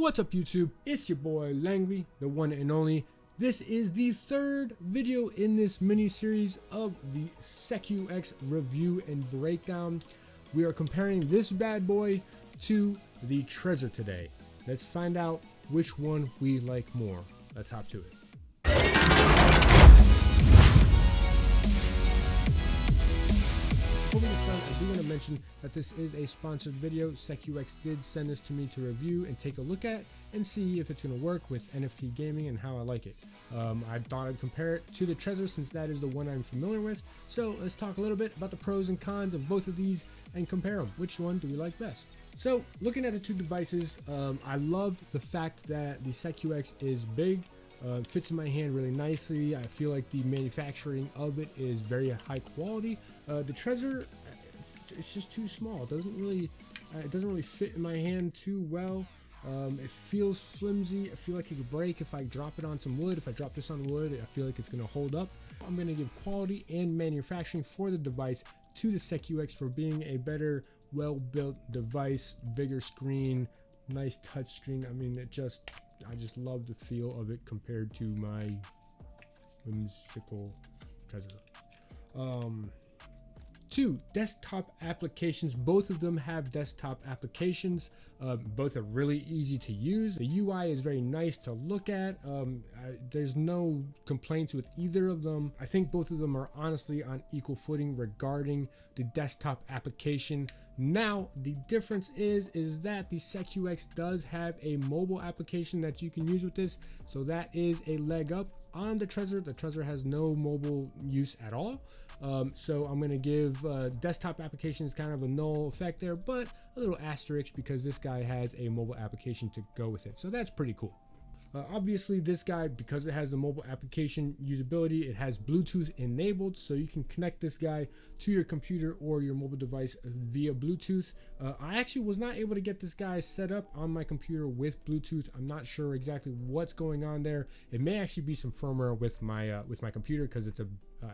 What's up YouTube? It's your boy Langley, the one and only. This is the third video in this mini series of the SecuX review and breakdown. We are comparing this bad boy to the Trezor today. Let's find out which one we like more. Let's hop to it. Before we get started, I do want to mention that this is a sponsored video. SecuX did send this to me to review and take a look at and see if it's going to work with NFT Gaming and how I like it. I thought I'd compare it to the Trezor since that is the one I'm familiar with. So let's talk a little bit about the pros and cons of both of these and compare them. Which one do we like best? So looking at the two devices, I love the fact that the SecuX is big. Fits in my hand really nicely. I feel like the manufacturing of it is very high quality. The Trezor, it's just too small. It doesn't really fit in my hand too well. It feels flimsy. I feel like it could break if I drop it on some wood. If I drop this on wood, I feel like it's going to hold up. I'm going to give quality and manufacturing for the device to the SecuX for being a better, well-built device, bigger screen, nice touch screen. I mean, I just love the feel of it compared to my whimsical Trezor. Two desktop applications. Both of them have desktop applications. Both are really easy to use. The UI is very nice to look at. There's no complaints with either of them. I think both of them are honestly on equal footing regarding the desktop application. Now, the difference is that the SecuX does have a mobile application that you can use with this. So that is a leg up on the Trezor. The Trezor has no mobile use at all. So I'm going to give desktop applications kind of a null effect there, but a little asterisk because this guy has a mobile application to go with it. So that's pretty cool. Obviously this guy, because it has the mobile application usability, it has Bluetooth enabled, so you can connect this guy to your computer or your mobile device via Bluetooth. I actually was not able to get this guy set up on my computer with Bluetooth. I'm not sure exactly what's going on there. It may actually be some firmware with my computer because it's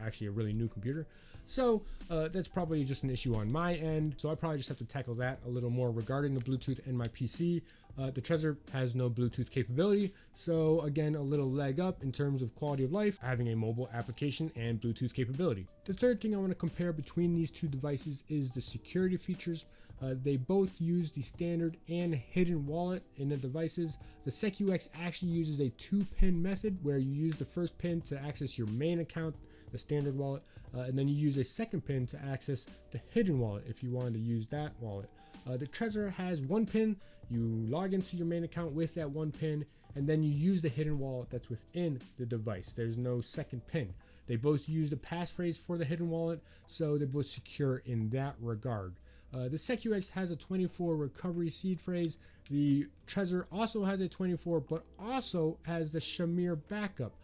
actually a really new computer. So that's probably just an issue on my end. So I probably just have to tackle that a little more regarding the Bluetooth and my PC. The Trezor has no Bluetooth capability. So again, a little leg up in terms of quality of life, having a mobile application and Bluetooth capability. The third thing I want to compare between these two devices is the security features. They both use the standard and hidden wallet in the devices. The SecuX actually uses a 2-pin method where you use the first pin to access your main account, the standard wallet, and then you use a second pin to access the hidden wallet if you wanted to use that wallet. The Trezor has one pin. You log into your main account with that one pin, and then you use the hidden wallet that's within the device. There's no second pin. They both use the passphrase for the hidden wallet, so they're both secure in that regard. The SecuX has a 24 recovery seed phrase. The Trezor also has a 24, but also has the Shamir backup,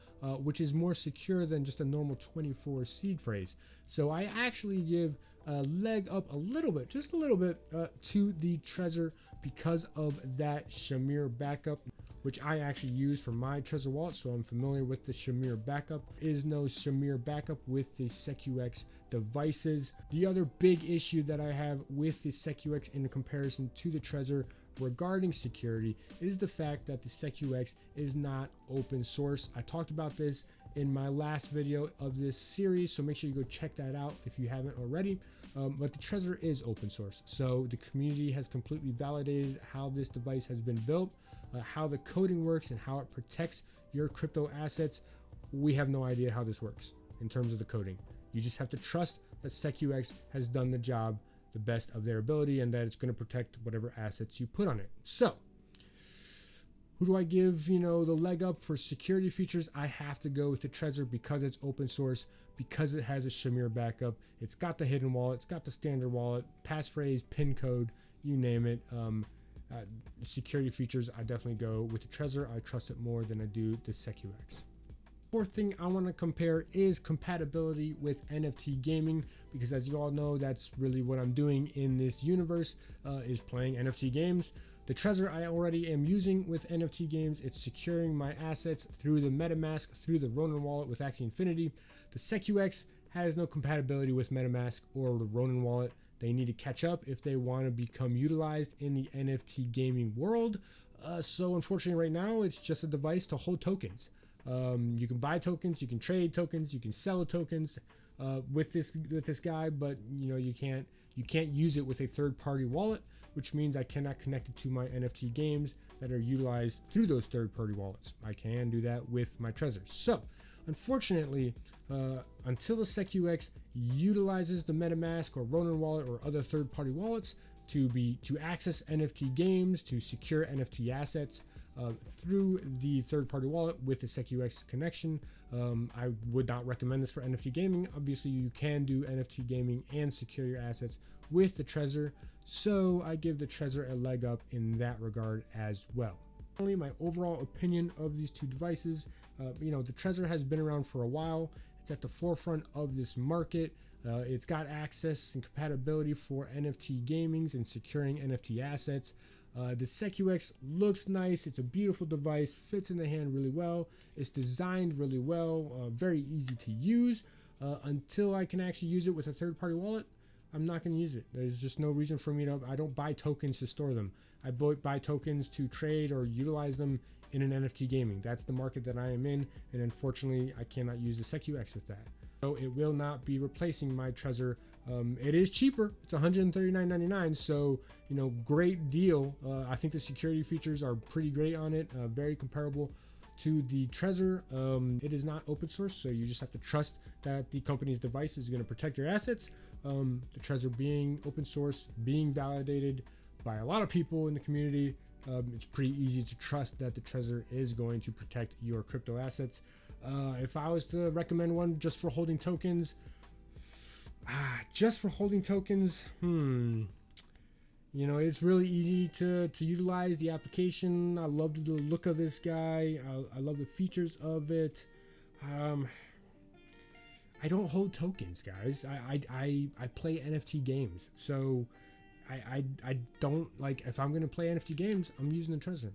which is more secure than just a normal 24 seed phrase. So I actually give a leg up a little bit, just a little bit, to the Trezor because of that Shamir backup, which I actually use for my Trezor wallet, so I'm familiar with the Shamir backup. There is no Shamir backup with the SecuX devices. The other big issue that I have with the SecuX in comparison to the Trezor regarding security is the fact that the SecuX is not open source. I talked about this in my last video of this series, so make sure you go check that out if you haven't already. But the Trezor is open source, so the community has completely validated how this device has been built, how the coding works, and how it protects your crypto assets. We have no idea how this works in terms of the coding. You just have to trust that SecuX has done the job the best of their ability and that it's going to protect whatever assets you put on it. So who do I give, the leg up for security features? I have to go with the Trezor because it's open source, because it has a Shamir backup. It's got the hidden wallet, it's got the standard wallet, passphrase, pin code, you name it. Security features, I definitely go with the Trezor. I trust it more than I do the SecuX. Fourth thing I want to compare is compatibility with NFT Gaming, because as you all know, that's really what I'm doing in this universe, is playing NFT games. The Trezor I already am using with NFT games. It's securing my assets through the MetaMask, through the Ronin wallet with Axie Infinity. The SecuX has no compatibility with MetaMask or the Ronin wallet. They need to catch up if they want to become utilized in the NFT gaming world. So unfortunately right now it's just a device to hold tokens. You can buy tokens, you can trade tokens, you can sell tokens with this guy, but you can't use it with a third-party wallet, which means I cannot connect it to my NFT games that are utilized through those third-party wallets. I can do that with my Trezor. So unfortunately, until the SecuX utilizes the MetaMask or Ronin wallet or other third-party wallets to access NFT games, to secure NFT assets through the third-party wallet with the SecuX connection, I would not recommend this for NFT gaming. Obviously, you can do NFT gaming and secure your assets with the Trezor, so I give the Trezor a leg up in that regard as well. Finally, my overall opinion of these two devices, the Trezor has been around for a while. It's at the forefront of this market. It's got access and compatibility for NFT gamings and securing NFT assets. The SecuX looks nice. It's a beautiful device, fits in the hand really well. It's designed really well, very easy to use. Until I can actually use it with a third-party wallet, I'm not going to use it. There's just no reason for me to. I don't buy tokens to store them. I buy tokens to trade or utilize them in an NFT gaming. That's the market that I am in, and unfortunately, I cannot use the SecuX with that. So it will not be replacing my Trezor. It is cheaper. It's $139.99. So, great deal. I think the security features are pretty great on it. Very comparable to the Trezor. It is not open source, so you just have to trust that the company's device is going to protect your assets. The Trezor being open source, being validated by a lot of people in the community, it's pretty easy to trust that the Trezor is going to protect your crypto assets. If I was to recommend one just for holding tokens, it's really easy to utilize the application. I love the look of this guy. I love the features of it. I don't hold tokens, guys. I play NFT games, so I don't like. If I'm gonna play NFT games, I'm using the Trezor.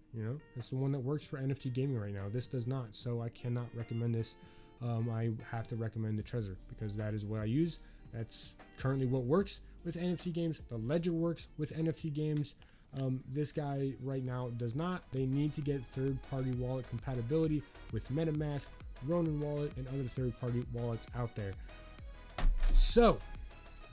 It's the one that works for NFT gaming right now. This does not, so I cannot recommend this. I have to recommend the Trezor because that is what I use. That's currently what works with NFT games. The Ledger works with NFT games. This guy right now does not. They need to get third-party wallet compatibility with MetaMask, Ronin wallet, and other third-party wallets out there. So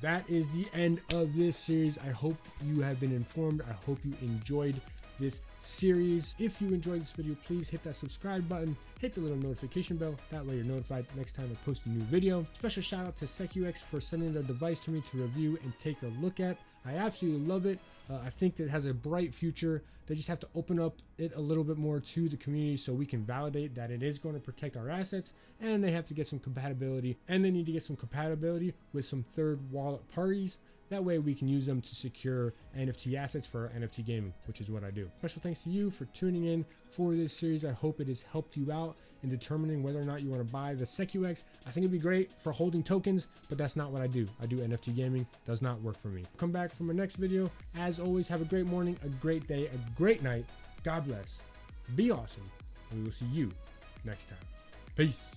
that is the end of this series. I hope you have been informed. I hope you enjoyed this series. If you enjoyed this video, please hit that subscribe button, hit the little notification bell. That way you're notified next time I post a new video. Special shout out to SecuX for sending their device to me to review and take a look at. I absolutely love it. I think that it has a bright future. They just have to open up it a little bit more to the community so we can validate that it is going to protect our assets, and they have to get some compatibility, and they need to get some compatibility with some third wallet parties. That way we can use them to secure NFT assets for NFT gaming, which is what I do. Special thanks to you for tuning in for this series. I hope it has helped you out in determining whether or not you want to buy the SecuX. I think it'd be great for holding tokens, but that's not what I do. I do NFT gaming. Does not work for me. Come back for my next video. As always, have a great morning, a great day, a great night. God bless. Be awesome. And we will see you next time. Peace.